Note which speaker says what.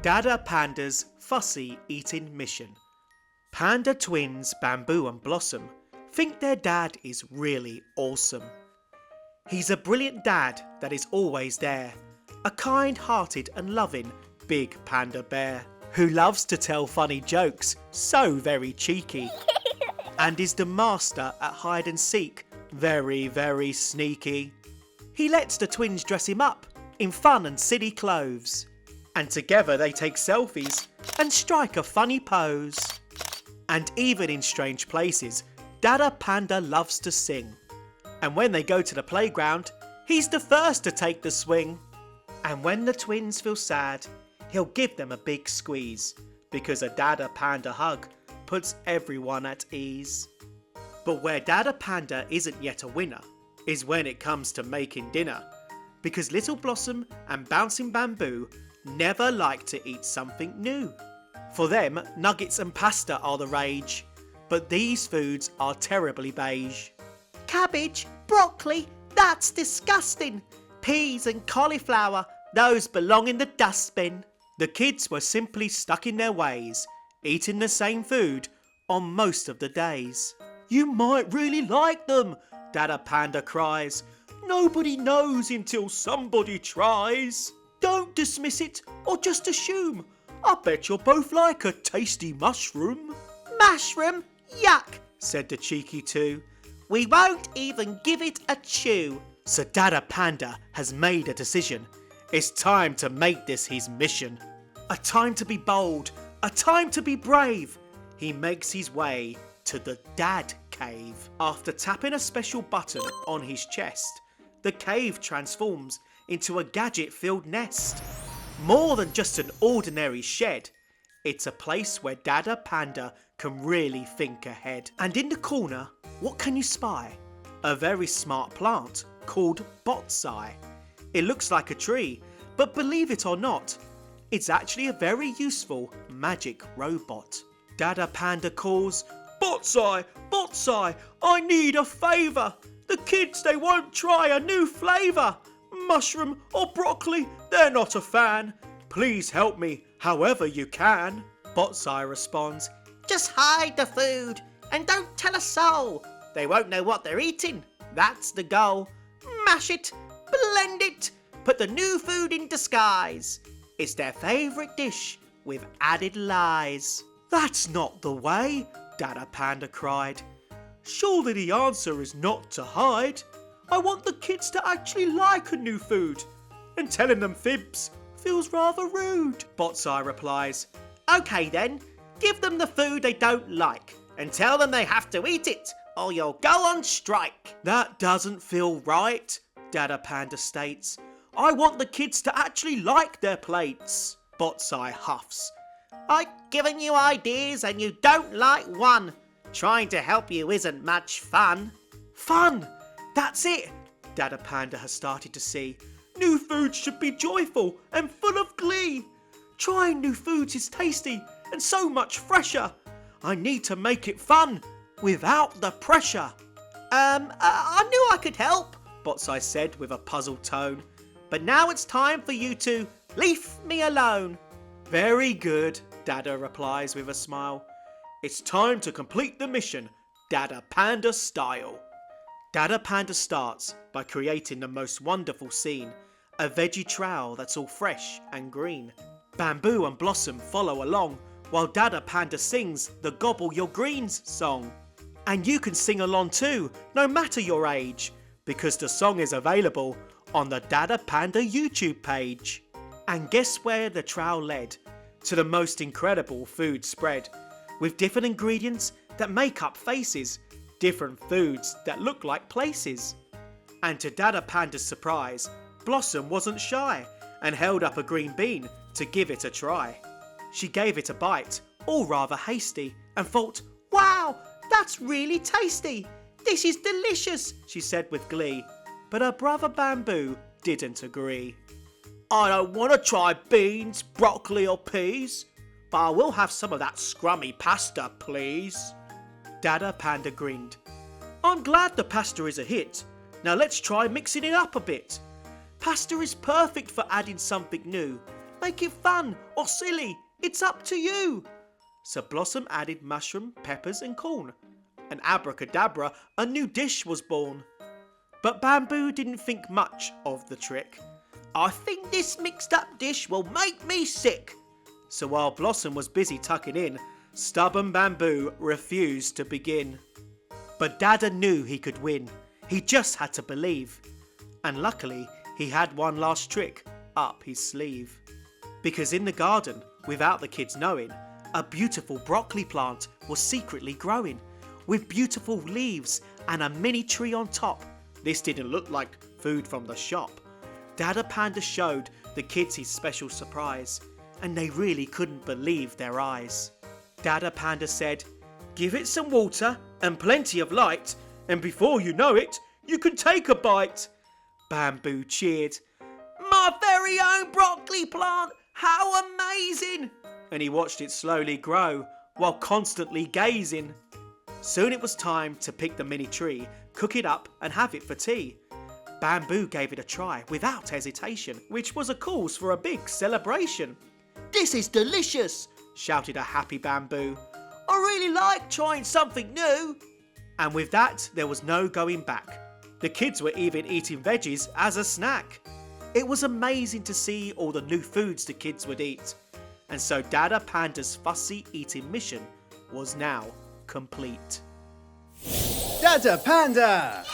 Speaker 1: Dadda Panda's Fussy Eating Mission. Panda twins Bamboo and Blossom think their dad is really awesome. He's a brilliant dad that is always there, a kind-hearted and loving big panda bear who loves to tell funny jokes, so very cheeky, and is the master at hide and seek, very, very sneaky. He lets the twins dress him up in fun and silly clothes, and together they take selfies and strike a funny pose. And even in strange places, Dadda Panda loves to sing. And when they go to the playground, he's the first to take the swing. And when the twins feel sad, he'll give them a big squeeze, because a Dadda Panda hug puts everyone at ease. But where Dadda Panda isn't yet a winner is when it comes to making dinner, because Little Blossom and Bouncing Bamboo never like to eat something new. For them, nuggets and pasta are the rage, but these foods are terribly beige. Cabbage, broccoli, that's disgusting. Peas and cauliflower, those belong in the dustbin. The kids were simply stuck in their ways, eating the same food on most of the days. You might really like them, Dadda Panda cries. Nobody knows until somebody tries. Don't dismiss it or just assume. I bet you'll both like a tasty mushroom. Mushroom? Yuck, said the cheeky two. We won't even give it a chew. So Dadda Panda has made a decision. It's time to make this his mission. A time to be bold, a time to be brave. He makes his way to the Dad Cave. After tapping a special button on his chest, the cave transforms into a gadget-filled nest. More than just an ordinary shed, it's a place where Dadda Panda can really think ahead. And in the corner, what can you spy? A very smart plant called Botai. It looks like a tree, but believe it or not, it's actually a very useful magic robot. Dadda Panda calls, Botai, Botai, I need a favour. The kids, they won't try a new flavour. Mushroom or broccoli, they're not a fan. Please help me however you can. Botai responds, just hide the food and don't tell a soul. They won't know what they're eating, that's the goal. Mash it, blend it, put the new food in disguise. It's their favourite dish with added lies. That's not the way, Dadda Panda cried. Surely the answer is not to hide. I want the kids to actually like a new food, and telling them fibs feels rather rude. Botai replies, OK then, give them the food they don't like, and tell them they have to eat it, or you'll go on strike. That doesn't feel right, Dadda Panda states. I want the kids to actually like their plates. Botai huffs. I've given you ideas and you don't like one. Trying to help you isn't much fun. Fun! That's it! Dadda Panda has started to see. New foods should be joyful and full of glee. Trying new foods is tasty and so much fresher. I need to make it fun without the pressure. I knew I could help, Botai said with a puzzled tone. But now it's time for you to leave me alone. Very good, Dadda replies with a smile. It's time to complete the mission, Dadda Panda style. Dadda Panda starts by creating the most wonderful scene, a veggie trail that's all fresh and green. Bamboo and Blossom follow along while Dadda Panda sings the Gobble Your Greens song. And you can sing along too, no matter your age, because the song is available on the Dadda Panda YouTube page. And guess where the trail led? To the most incredible food spread, with different ingredients that make up faces, different foods that look like places. And to Dadda Panda's surprise, Blossom wasn't shy and held up a green bean to give it a try. She gave it a bite, all rather hasty, and thought, wow, that's really tasty. This is delicious, she said with glee. But her brother Bamboo didn't agree. I don't want to try beans, broccoli or peas, but I will have some of that scrummy pasta, please. Dadda Panda grinned. I'm glad the pasta is a hit. Now let's try mixing it up a bit. Pasta is perfect for adding something new, Make it fun or silly. It's up to you. So Blossom added mushroom, peppers and corn. And abracadabra, a new dish was born. But Bamboo didn't think much of the trick. I think this mixed up dish will make me sick. So while Blossom was busy tucking in, stubborn Bamboo refused to begin. But Dada knew he could win. He just had to believe. And luckily, he had one last trick up his sleeve. Because in the garden, without the kids knowing, a beautiful broccoli plant was secretly growing, with beautiful leaves and a mini tree on top. This didn't look like food from the shop. Dada Panda showed the kids his special surprise, and they really couldn't believe their eyes. Dada Panda said, "Give it some water and plenty of light, and before you know it, you can take a bite." Bamboo cheered, "My very own broccoli plant, how amazing!" And he watched it slowly grow while constantly gazing. Soon it was time to pick the mini tree, cook it up and have it for tea. Bamboo gave it a try without hesitation, which was a cause for a big celebration. "This is delicious!" shouted a happy Bamboo. "I really like trying something new." And with that, there was no going back. The kids were even eating veggies as a snack. It was amazing to see all the new foods the kids would eat. And so Dada Panda's Fussy Eating Mission was now complete.
Speaker 2: Dadda Panda!